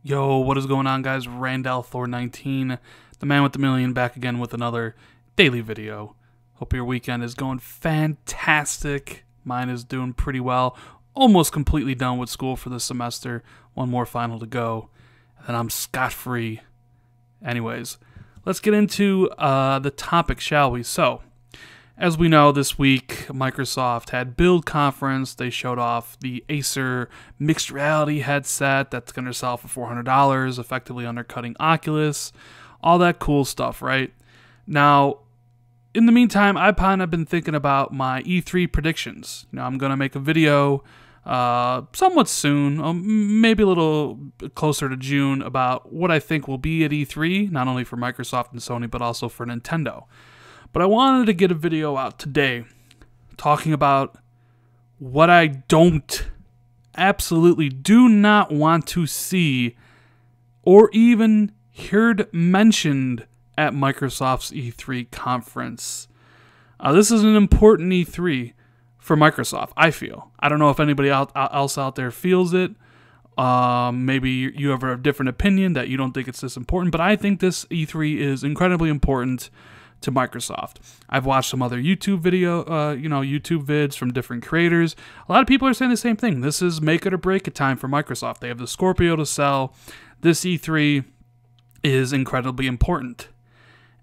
Yo, what is going on, guys? Randall Thor 19, the man with the million, back again with another daily video. Hope your weekend is going fantastic. Mine is doing pretty well. Almost completely done with school for this semester. One more final to go, and then I'm scot-free. Anyways, let's get into the topic, shall we? So, as we know, this week, Microsoft had Build Conference. They showed off the Acer mixed reality headset that's going to sell for $400, effectively undercutting Oculus. All that cool stuff, right? Now, in the meantime, I've kind of been thinking about my E3 predictions. I'm going to make a video somewhat soon, maybe a little closer to June, about what I think will be at E3, not only for Microsoft and Sony, but also for Nintendo. But I wanted to get a video out today talking about what I absolutely do not want to see or even heard mentioned at Microsoft's E3 conference. This is an important E3 for Microsoft, I feel. I don't know if anybody else out there feels it. Maybe you have a different opinion that you don't think it's this important, but I think this E3 is incredibly important to Microsoft. I've watched some other YouTube YouTube vids from different creators. A lot of people are saying the same thing. This is make it or break it time for Microsoft. They have the Scorpio to sell. This E3 is incredibly important.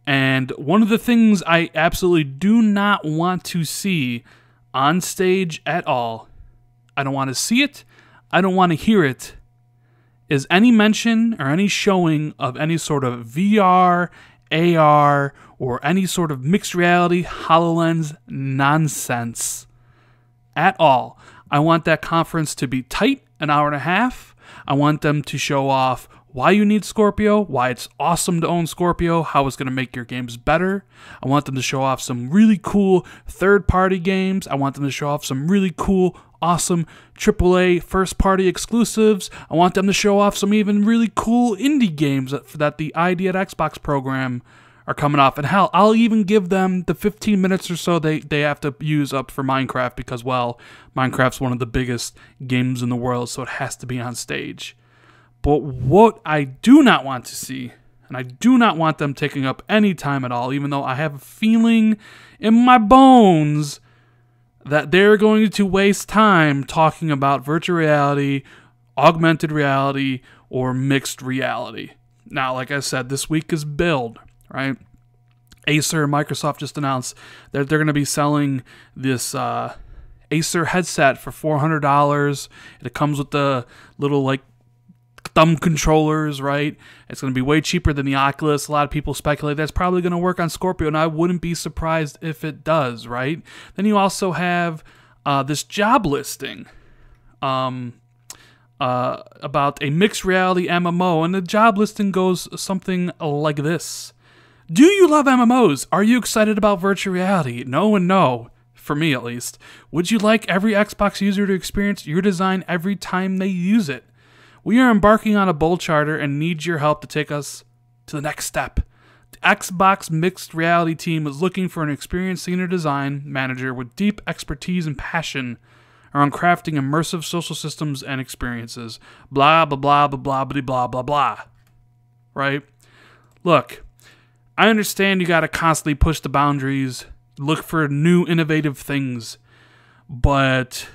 And one of the things I absolutely do not want to see on stage at all, I don't want to see it, I don't want to hear it, is any mention or any showing of any sort of VR, AR, or any sort of mixed reality HoloLens nonsense at all. I want that conference to be tight, an hour and a half. I want them to show off why you need Scorpio, why it's awesome to own Scorpio, how it's going to make your games better. I want them to show off some really cool third-party games. I want them to show off some really cool, awesome AAA first-party exclusives. I want them to show off some even really cool indie games that the ID at Xbox program are coming off. And hell, I'll even give them the 15 minutes or so they have to use up for Minecraft because, well, Minecraft's one of the biggest games in the world, so it has to be on stage. But what I do not want to see, and I do not want them taking up any time at all, even though I have a feeling in my bones that they're going to waste time talking about virtual reality, augmented reality, or mixed reality. Now, like I said, this week is Build, right? Acer and Microsoft just announced that they're going to be selling this Acer headset for $400. It comes with the little, thumb controllers, right? It's going to be way cheaper than the Oculus. A lot of people speculate that's probably going to work on Scorpio, and I wouldn't be surprised if it does, right? Then you also have this job listing about a mixed reality MMO, and the job listing goes something like this. Do you love MMOs? Are you excited about virtual reality? No and no, for me at least. Would you like every Xbox user to experience your design every time they use it? We are embarking on a bold charter and need your help to take us to the next step. The Xbox Mixed Reality team is looking for an experienced senior design manager with deep expertise and passion around crafting immersive social systems and experiences. Blah, blah, blah, blah, blah, blah, blah, blah, blah. Right? Look, I understand you got to constantly push the boundaries, look for new innovative things, but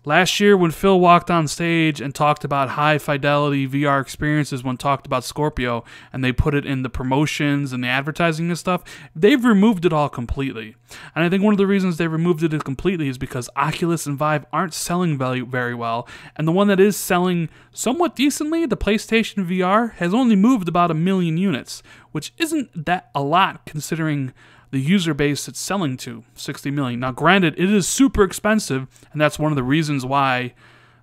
last year when Phil walked on stage and talked about high-fidelity VR experiences when talked about Scorpio, and they put it in the promotions and the advertising and stuff, they've removed it all completely. And I think one of the reasons they removed it completely is because Oculus and Vive aren't selling very well, and the one that is selling somewhat decently, the PlayStation VR, has only moved about 1 million units, which isn't that a lot considering the user base it's selling to, 60 million. Now, granted, it is super expensive, and that's one of the reasons why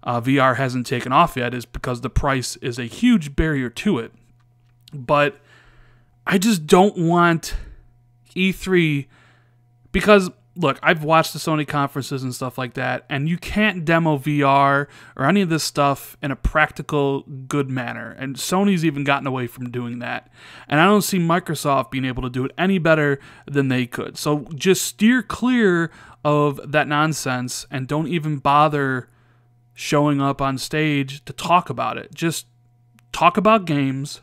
VR hasn't taken off yet, is because the price is a huge barrier to it. But I just don't want E3, because, look, I've watched the Sony conferences and stuff like that, and you can't demo VR or any of this stuff in a practical, good manner. And Sony's even gotten away from doing that. And I don't see Microsoft being able to do it any better than they could. So just steer clear of that nonsense and don't even bother showing up on stage to talk about it. Just talk about games,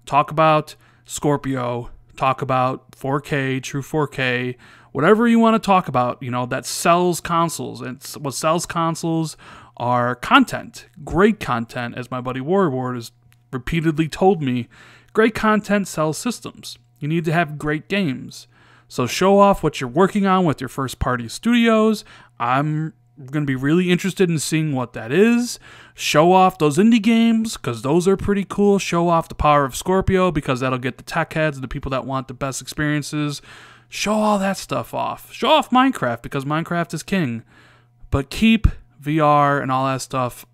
talk about Scorpio, talk about 4K, true 4K, whatever you want to talk about, that sells consoles. And what sells consoles are content, great content, as my buddy Warward has repeatedly told me. Great content sells systems. You need to have great games. So show off what you're working on with your first-party studios. I'm going to be really interested in seeing what that is. Show off those indie games, because those are pretty cool. Show off the power of Scorpio, because that'll get the tech heads, the people that want the best experiences. Show all that stuff off. Show off Minecraft, because Minecraft is king. But keep VR and all that stuff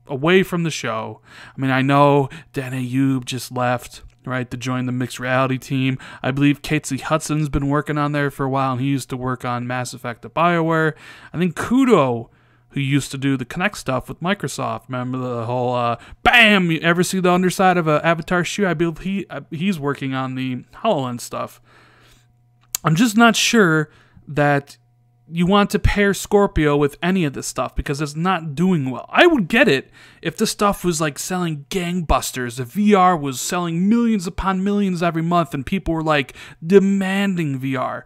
away from the show. I mean, I know Dan Ayub just left, right, to join the mixed reality team. I believe Casey Hudson's been working on there for a while, and he used to work on Mass Effect at BioWare. I think Kudo, who used to do the Kinect stuff with Microsoft, remember the whole bam, you ever see the underside of an Avatar shoe? I believe he's working on the HoloLens stuff. I'm just not sure that you want to pair Scorpio with any of this stuff, because it's not doing well. I would get it if the stuff was like selling gangbusters, if VR was selling millions upon millions every month and people were like demanding VR.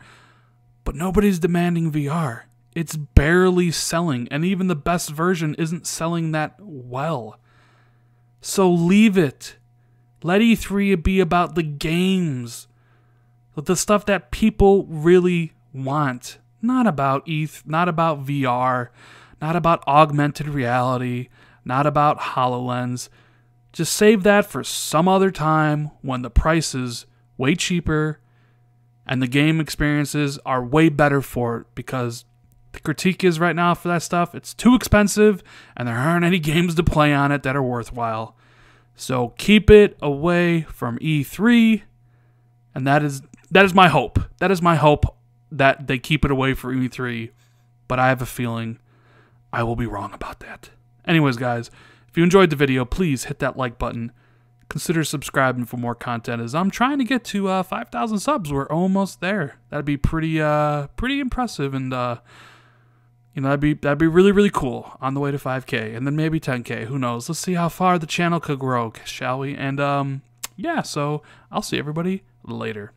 But nobody's demanding VR. It's barely selling, and even the best version isn't selling that well. So leave it. Let E3 be about the games, the stuff that people really want. Not about not about VR, not about augmented reality, not about HoloLens. Just save that for some other time when the price is way cheaper and the game experiences are way better for it, because the critique is right now for that stuff, it's too expensive and there aren't any games to play on it that are worthwhile. So keep it away from E3, and that is my hope. That is my hope, that they keep it away from E3, but I have a feeling I will be wrong about that. Anyways, guys, if you enjoyed the video, please hit that like button. Consider subscribing for more content, as I'm trying to get to 5,000 subs. We're almost there. That'd be pretty impressive, and that'd be really, really cool on the way to 5K, and then maybe 10K. Who knows? Let's see how far the channel could grow, shall we? And yeah, so I'll see everybody later.